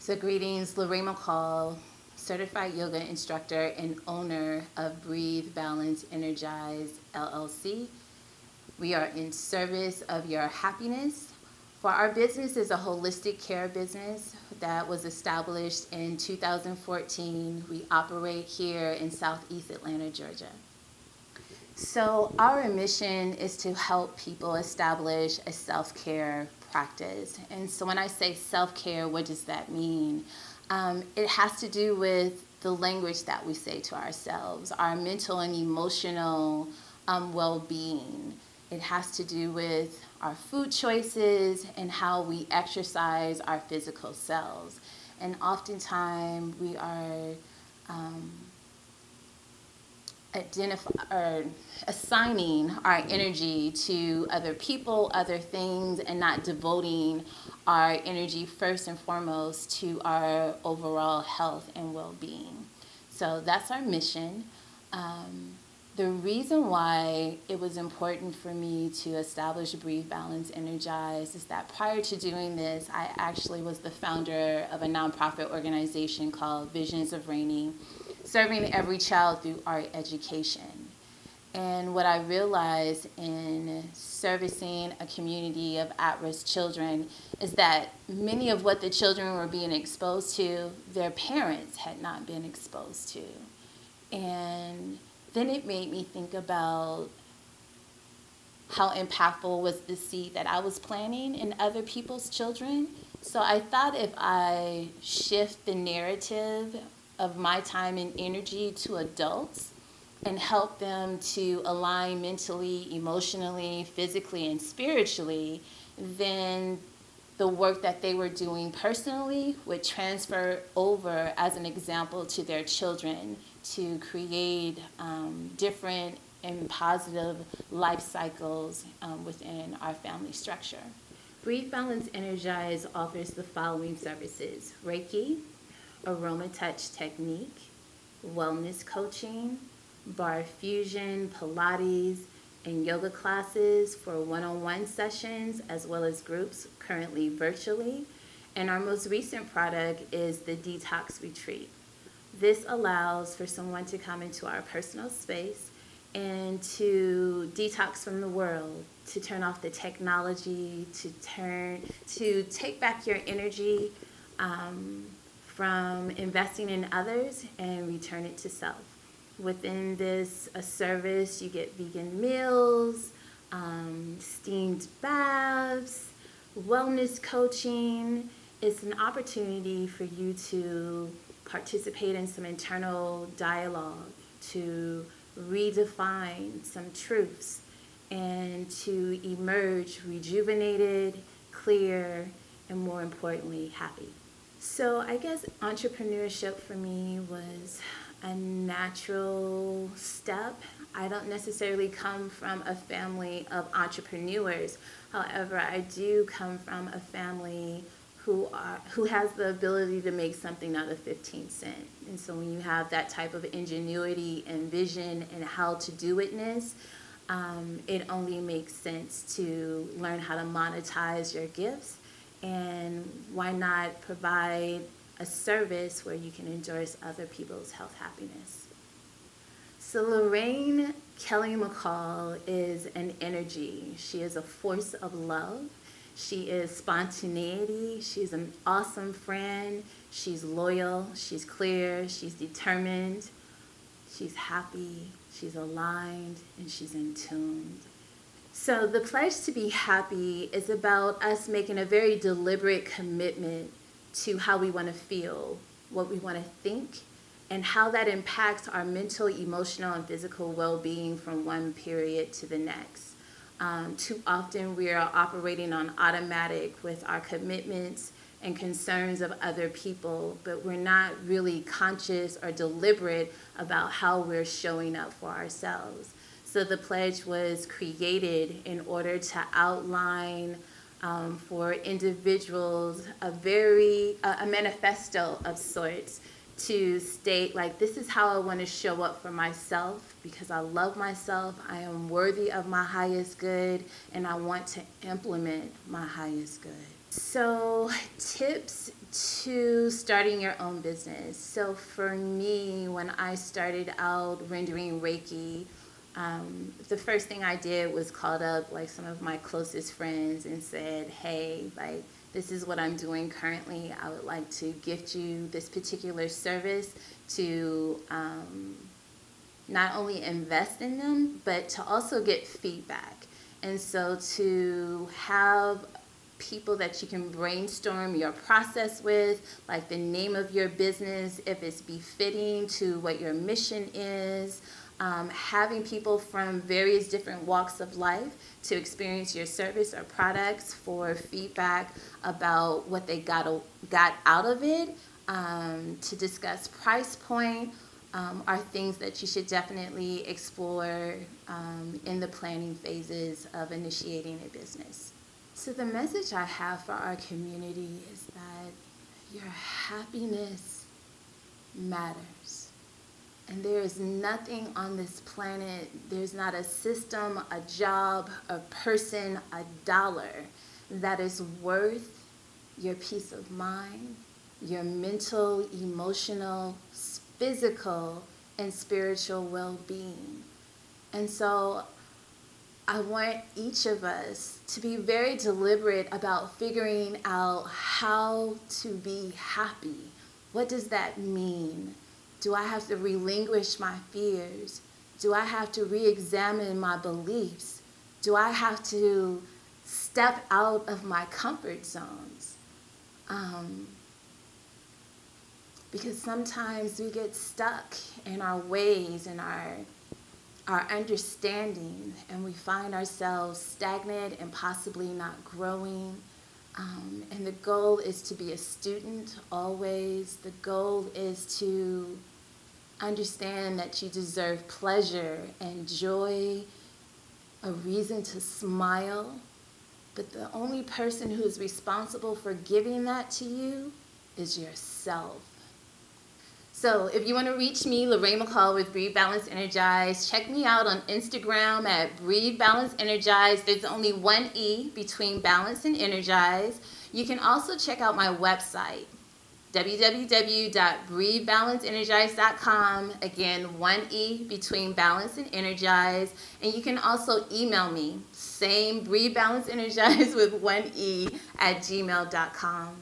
So greetings, Lorraine McCall, certified yoga instructor and owner of Breathe Balance Energize LLC. We are in service of your happiness. For our business is a holistic care business that was established in 2014. We operate here in Southeast Atlanta, Georgia. So our mission is to help people establish a self-care practice. And so when I say self-care, what does that mean? It has to do with the language that we say to ourselves, our mental and emotional well-being. It has to do with our food choices and how we exercise our physical selves. And oftentimes we are assigning our energy to other people, other things, and not devoting our energy first and foremost to our overall health and well-being. So that's our mission. The reason why it was important for me to establish Breathe Balance Energize is that prior to doing this, I actually was the founder of a nonprofit organization called Visions of Rainy, serving every child through art education. And what I realized in servicing a community of at-risk children is that many of what the children were being exposed to, their parents had not been exposed to. And then it made me think about how impactful was the seed that I was planting in other people's children. So I thought if I shift the narrative of my time and energy to adults and help them to align mentally, emotionally, physically, and spiritually, then the work that they were doing personally would transfer over as an example to their children to create different and positive life cycles within our family structure. Breathe Balance Energize offers the following services: Reiki, aroma touch technique, wellness coaching, bar fusion, Pilates, and yoga classes for one-on-one sessions as well as groups, currently virtually. And our most recent product is the Detox Retreat. This allows for someone to come into our personal space and to detox from the world, to turn off the technology, to take back your energy from investing in others and return it to self. Within this service, you get vegan meals, steamed baths, wellness coaching. It's an opportunity for you to participate in some internal dialogue, to redefine some truths, and to emerge rejuvenated, clear, and more importantly, happy. So I guess entrepreneurship for me was a natural step. I don't necessarily come from a family of entrepreneurs. However, I do come from a family who has the ability to make something out of 15 cents. And so when you have that type of ingenuity and vision and how to do itness, it only makes sense to learn how to monetize your gifts. And why not provide a service where you can endorse other people's health happiness? So Lorraine Kelly McCall is an energy. She is a force of love. She is spontaneity. She's an awesome friend. She's loyal. She's clear. She's determined. She's happy. She's aligned. And she's in tune. So the pledge to be happy is about us making a very deliberate commitment to how we want to feel, what we want to think, and how that impacts our mental, emotional, and physical well-being from one period to the next. Too often we are operating on automatic with our commitments and concerns of other people, but we're not really conscious or deliberate about how we're showing up for ourselves. So the pledge was created in order to outline for individuals a manifesto of sorts to state, like, this is how I want to show up for myself because I love myself, I am worthy of my highest good, and I want to implement my highest good. So tips to starting your own business. So for me, when I started out rendering Reiki, the first thing I did was called up like some of my closest friends and said, hey, like, this is what I'm doing currently. I would like to gift you this particular service to not only invest in them, but to also get feedback. And so to have people that you can brainstorm your process with, like the name of your business, if it's befitting to what your mission is, having people from various different walks of life to experience your service or products for feedback about what they got out of it, to discuss price point, are things that you should definitely explore in the planning phases of initiating a business. So the message I have for our community is that your happiness matters. And there is nothing on this planet, there's not a system, a job, a person, a dollar that is worth your peace of mind, your mental, emotional, physical, and spiritual well-being. And so I want each of us to be very deliberate about figuring out how to be happy. What does that mean? Do I have to relinquish my fears? Do I have to re-examine my beliefs? Do I have to step out of my comfort zones? Because sometimes we get stuck in our ways and our understanding, and we find ourselves stagnant and possibly not growing. And the goal is to be a student always. The goal is to understand that you deserve pleasure and joy, a reason to smile. But the only person who is responsible for giving that to you is yourself. So if you want to reach me, Lorraine McCall with Breathe Balance Energize, check me out on Instagram at Breathe Balance Energize. There's only one E between balance and energize. You can also check out my website, www.breathebalanceenergize.com. Again, one E between balance and energize. And you can also email me, same Breathe Balance Energize with one E at gmail.com.